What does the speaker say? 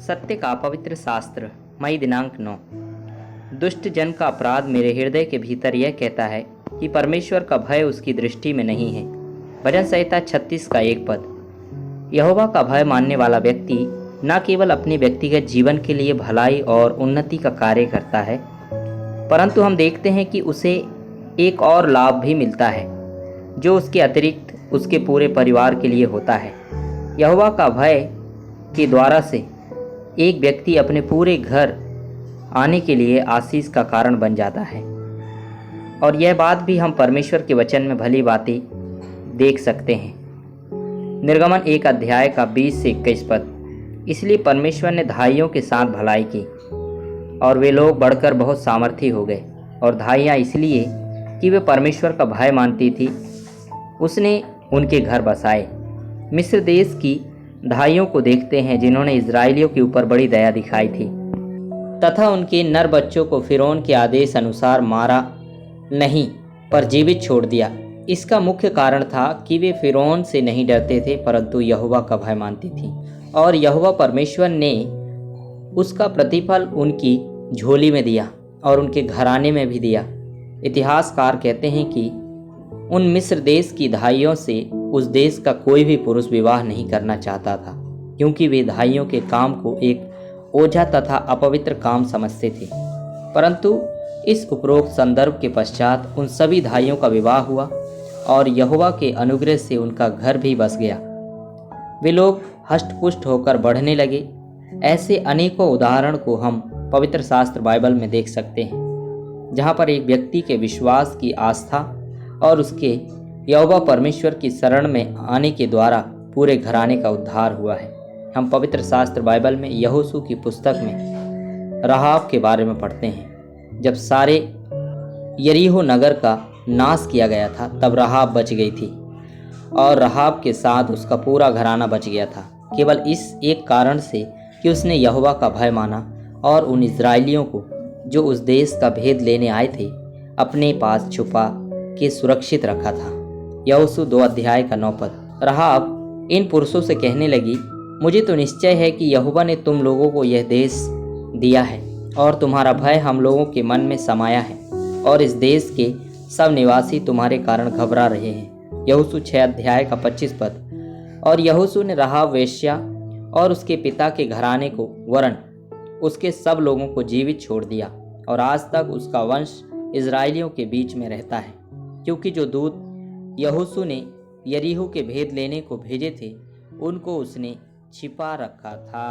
सत्य का पवित्र शास्त्र, मई दिनांक 9। दुष्ट जन का अपराध मेरे हृदय के भीतर यह कहता है कि परमेश्वर का भय उसकी दृष्टि में नहीं है। भजन संहिता 36 का 1 पद। यहोवा का भय मानने वाला व्यक्ति न केवल अपने व्यक्तिगत जीवन के लिए भलाई और उन्नति का कार्य करता है, परंतु हम देखते हैं कि उसे एक और लाभ भी मिलता है जो उसके अतिरिक्त उसके पूरे परिवार के लिए होता है। यहोवा का भय के द्वारा से एक व्यक्ति अपने पूरे घर आने के लिए आशीष का कारण बन जाता है, और यह बात भी हम परमेश्वर के वचन में भली बातें देख सकते हैं। निर्गमन 1 अध्याय का 20 से 21 पद। इसलिए परमेश्वर ने धाइयों के साथ भलाई की और वे लोग बढ़कर बहुत सामर्थी हो गए। और धाइयाँ इसलिए कि वे परमेश्वर का भय मानती थी, उसने उनके घर बसाए। मिस्र देश की धाइयों को देखते हैं जिन्होंने इजरायलियों के ऊपर बड़ी दया दिखाई थी तथा उनके नर बच्चों को फिरौन के आदेश अनुसार मारा नहीं पर जीवित छोड़ दिया। इसका मुख्य कारण था कि वे फिरौन से नहीं डरते थे परंतु यहोवा का भय मानती थी, और यहोवा परमेश्वर ने उसका प्रतिफल उनकी झोली में दिया और उनके घराने में भी दिया। इतिहासकार कहते हैं कि उन मिस्र देश की धाइयों से उस देश का कोई भी पुरुष विवाह नहीं करना चाहता था, क्योंकि वे धाइयों के काम को एक ओझा तथा अपवित्र काम समझते थे। परंतु इस उपरोक्त संदर्भ के पश्चात उन सभी धाइयों का विवाह हुआ और यहोवा के अनुग्रह से उनका घर भी बस गया। वे लोग हष्टपुष्ट होकर बढ़ने लगे। ऐसे अनेकों उदाहरण को हम पवित्र शास्त्र बाइबल में देख सकते हैं, जहाँ पर एक व्यक्ति के विश्वास की आस्था और उसके यहोवा परमेश्वर की शरण में आने के द्वारा पूरे घराने का उद्धार हुआ है। हम पवित्र शास्त्र बाइबल में यहोशू की पुस्तक में राहाब के बारे में पढ़ते हैं। जब सारे यरीहो नगर का नाश किया गया था तब राहाब बच गई थी, और राहाब के साथ उसका पूरा घराना बच गया था, केवल इस एक कारण से कि उसने यहोवा का भय माना और उन इजरायलियों को जो उस देश का भेद लेने आए थे अपने पास छुपा के सुरक्षित रखा था। यहोशू 2 अध्याय का 9 पद। राहाब इन पुरुषों से कहने लगी, मुझे तो निश्चय है कि यहोवा ने तुम लोगों को यह देश दिया है और तुम्हारा भय हम लोगों के मन में समाया है, और इस देश के सब निवासी तुम्हारे कारण घबरा रहे हैं। यहोशू 6 अध्याय का 25 पद। और यहोशू ने राहाब वेश्या और उसके पिता के घराने को वरन उसके सब लोगों को जीवित छोड़ दिया, और आज तक उसका वंश इजरायलियों के बीच में रहता है, क्योंकि जो दूत यहोशू ने यरीहो के भेद लेने को भेजे थे उनको उसने छिपा रखा था।